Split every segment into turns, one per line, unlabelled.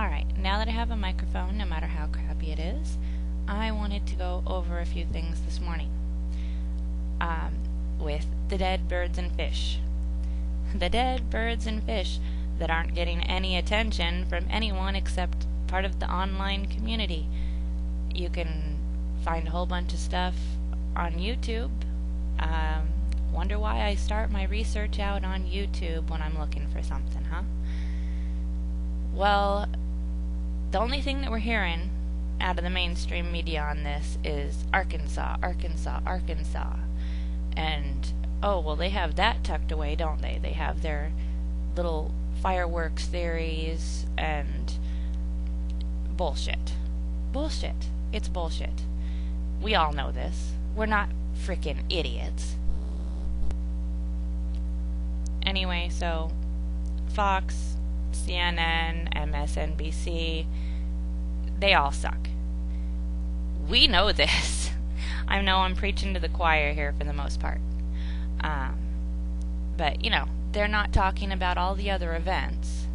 Alright, now that I have a microphone, no matter how crappy it is, I wanted to go over a few things this morning with the dead birds and fish. The dead birds and fish that aren't getting any attention from anyone except part of the online community. You can find a whole bunch of stuff on YouTube. Wonder why I start my research out on YouTube when I'm looking for something, huh? Well, the only thing that we're hearing out of the mainstream media on this is Arkansas, Arkansas, Arkansas. And, oh, well, they have that tucked away, don't they? They have their little fireworks theories and bullshit. Bullshit. It's bullshit. We all know this. We're not frickin' idiots. Anyway, so Fox, CNN, MSNBC, they all suck. We know this. I know I'm preaching to the choir here for the most part. But, you know, they're not talking about all the other events.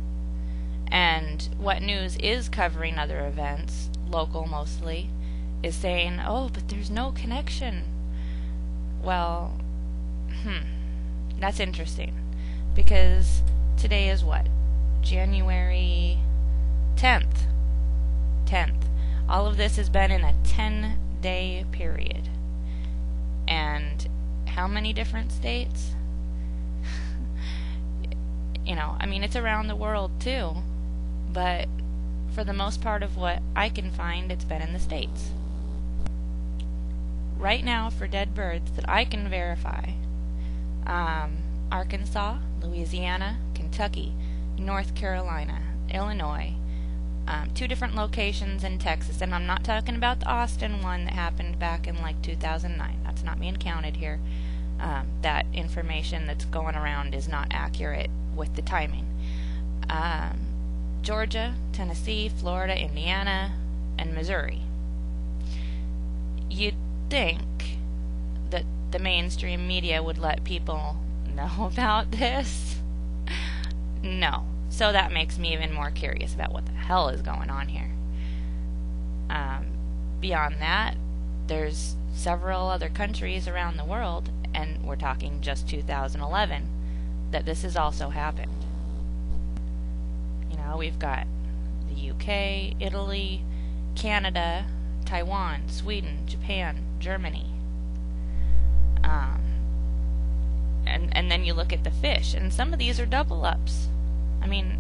And what news is covering other events, local mostly, is saying, oh, but there's no connection. Well, that's interesting. Because today is what? January 10th. All of this has been in a 10-day period. And how many different states? You know, I mean, it's around the world too. But for the most part of what I can find, it's been in the States. Right now, for dead birds that I can verify, Arkansas, Louisiana, Kentucky, North Carolina, Illinois, 2 different locations in Texas, and I'm not talking about the Austin one that happened back in like 2009. That's not being counted here. That information that's going around is not accurate with the timing. Georgia, Tennessee, Florida, Indiana, and Missouri. You'd think that the mainstream media would let people know about this. No. So that makes me even more curious about what the hell is going on here. Beyond that, there's several other countries around the world, and we're talking just 2011, that this has also happened. You know, we've got the UK, Italy, Canada, Taiwan, Sweden, Japan, Germany. And then you look at the fish, and some of these are double-ups. I mean,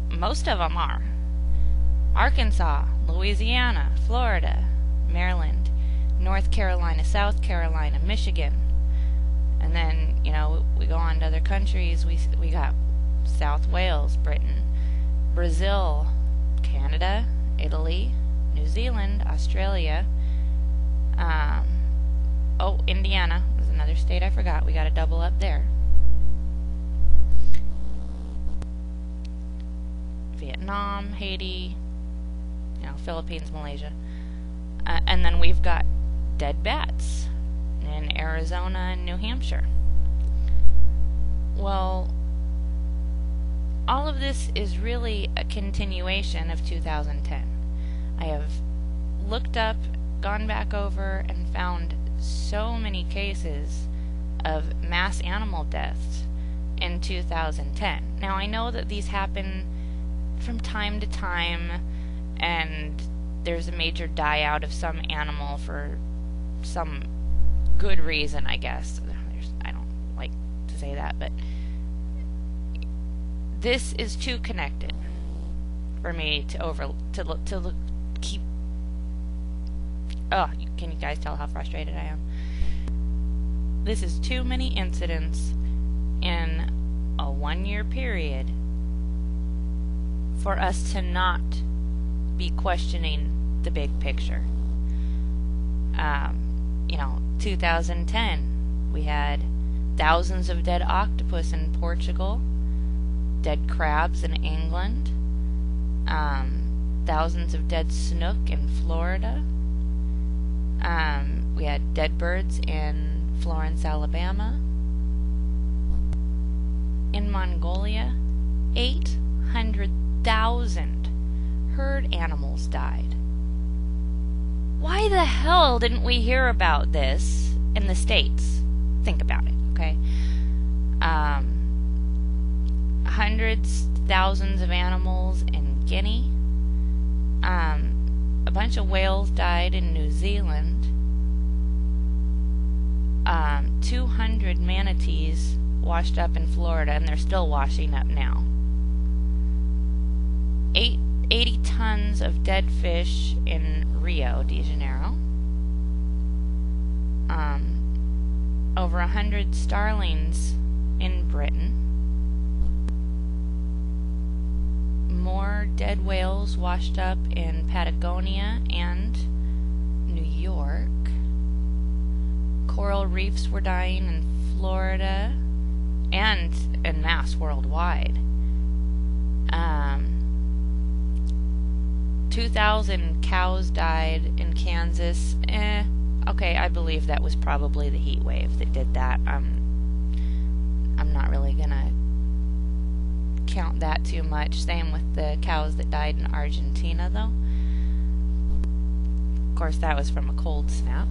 most of them are. Arkansas, Louisiana, Florida, Maryland, North Carolina, South Carolina, Michigan. And then, you know, we go on to other countries. We got South Wales, Britain, Brazil, Canada, Italy, New Zealand, Australia. Indiana was another state I forgot. We got a double up there. Vietnam, Haiti, you know, Philippines, Malaysia. And then we've got dead bats in Arizona and New Hampshire. Well, all of this is really a continuation of 2010. I have looked up, gone back over, and found so many cases of mass animal deaths in 2010. Now, I know that these happen from time to time, and there's a major die out of some animal for some good reason, I guess. I don't like to say that, but this is too connected for me to keep. Oh, can you guys tell how frustrated I am? This is too many incidents in a 1-year period for us to not be questioning the big picture. 2010, we had thousands of dead octopus in Portugal, dead crabs in England, thousands of dead snook in Florida. We had dead birds in Florence, Alabama. In Mongolia, 800 100,000 herd animals died. Why the hell didn't we hear about this in the States? Think about it, okay? Hundreds, thousands of animals in Guinea. A bunch of whales died in New Zealand. 200 manatees washed up in Florida, and they're still washing up now. 80 tons of dead fish in Rio de Janeiro. Over 100 starlings in Britain. More dead whales washed up in Patagonia and New York. Coral reefs were dying in Florida and en masse worldwide. 2,000 cows died in Kansas. Okay, I believe that was probably the heat wave that did that. I'm not really gonna count that too much. Same with the cows that died in Argentina, though. Of course, that was from a cold snap.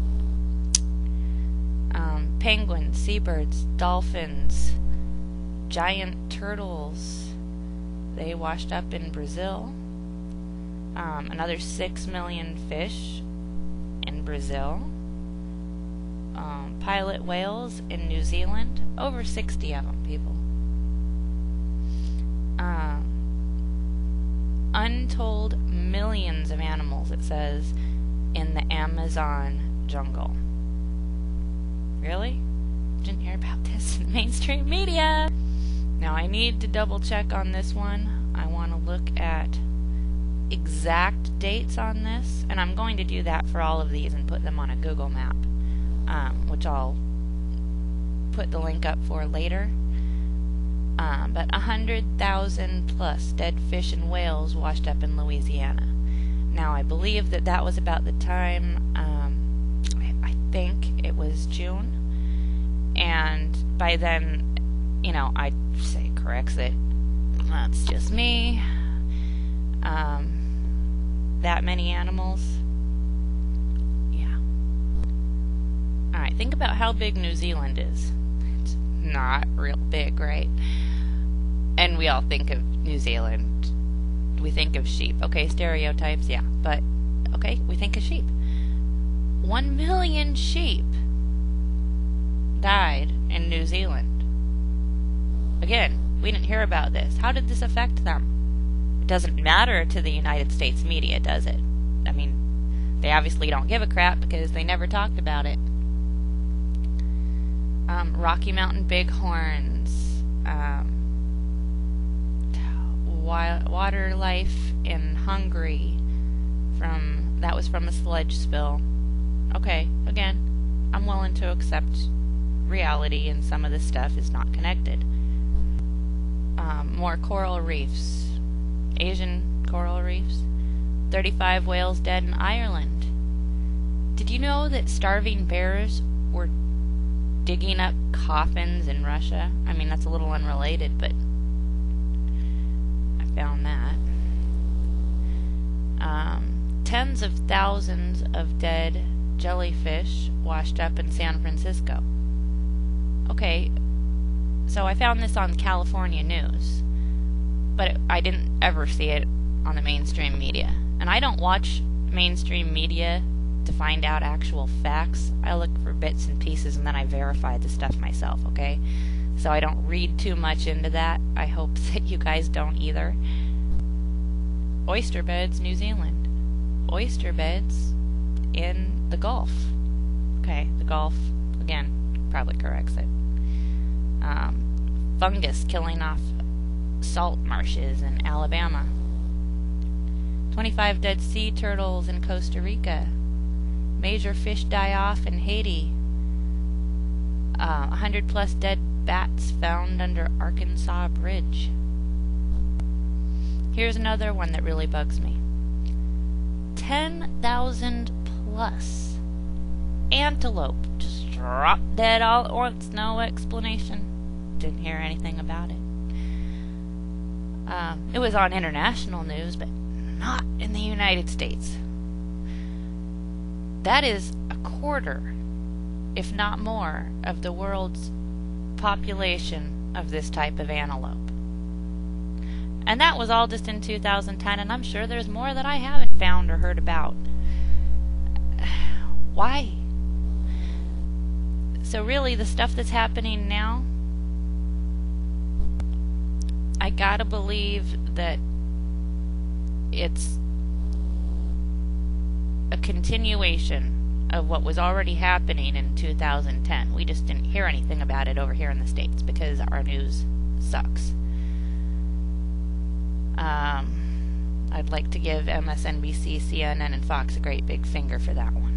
Penguins, seabirds, dolphins, giant turtles, they washed up in Brazil. Another 6 million fish in Brazil. Pilot whales in New Zealand, over 60 of them, people. Untold millions of animals, it says, in the Amazon jungle. Really? Didn't hear about this in mainstream media. Now I need to double check on this one. I want to look at exact dates on this, and I'm going to do that for all of these and put them on a Google map, which I'll put the link up for later. But 100,000 plus dead fish and whales washed up in Louisiana. Now I believe that that was about the time, I think it was June, and by then, you know, I'd say corrects it. That's just me. That many animals. Yeah. Alright, think about how big New Zealand is. It's not real big, right? And we all think of New Zealand. We think of sheep. Okay, stereotypes, yeah. But, okay, we think of sheep. 1 million sheep died in New Zealand. Again, we didn't hear about this. How did this affect them? It doesn't matter to the United States media, does it? I mean, they obviously don't give a crap because they never talked about it. Rocky Mountain bighorns, water life in Hungary, that was from a sludge spill. Okay, again, I'm willing to accept reality, and some of this stuff is not connected. More coral reefs. Asian coral reefs. 35 whales dead in Ireland. Did you know that starving bears were digging up coffins in Russia? I mean, that's a little unrelated, but I found that. Tens of thousands of dead jellyfish washed up in San Francisco. Okay, so I found this on California News, but I didn't ever see it on the mainstream media. And I don't watch mainstream media to find out actual facts. I look for bits and pieces, and then I verify the stuff myself, okay? So I don't read too much into that. I hope that you guys don't either. Oyster beds, New Zealand. Oyster beds in the Gulf. Okay, the Gulf, again, probably corrects it. Fungus killing off salt marshes in Alabama. 25 dead sea turtles in Costa Rica. Major fish die-off in Haiti. 100 plus dead bats found under Arkansas Bridge. Here's another one that really bugs me. 10,000 plus antelope just dropped dead all at once, no explanation. Didn't hear anything about it. It was on international news, but not in the United States. That is a quarter, if not more, of the world's population of this type of antelope. And that was all just in 2010, and I'm sure there's more that I haven't found or heard about. Why? So really, the stuff that's happening now, I gotta believe that it's a continuation of what was already happening in 2010. We just didn't hear anything about it over here in the States because our news sucks. I'd like to give MSNBC, CNN, and Fox a great big finger for that one.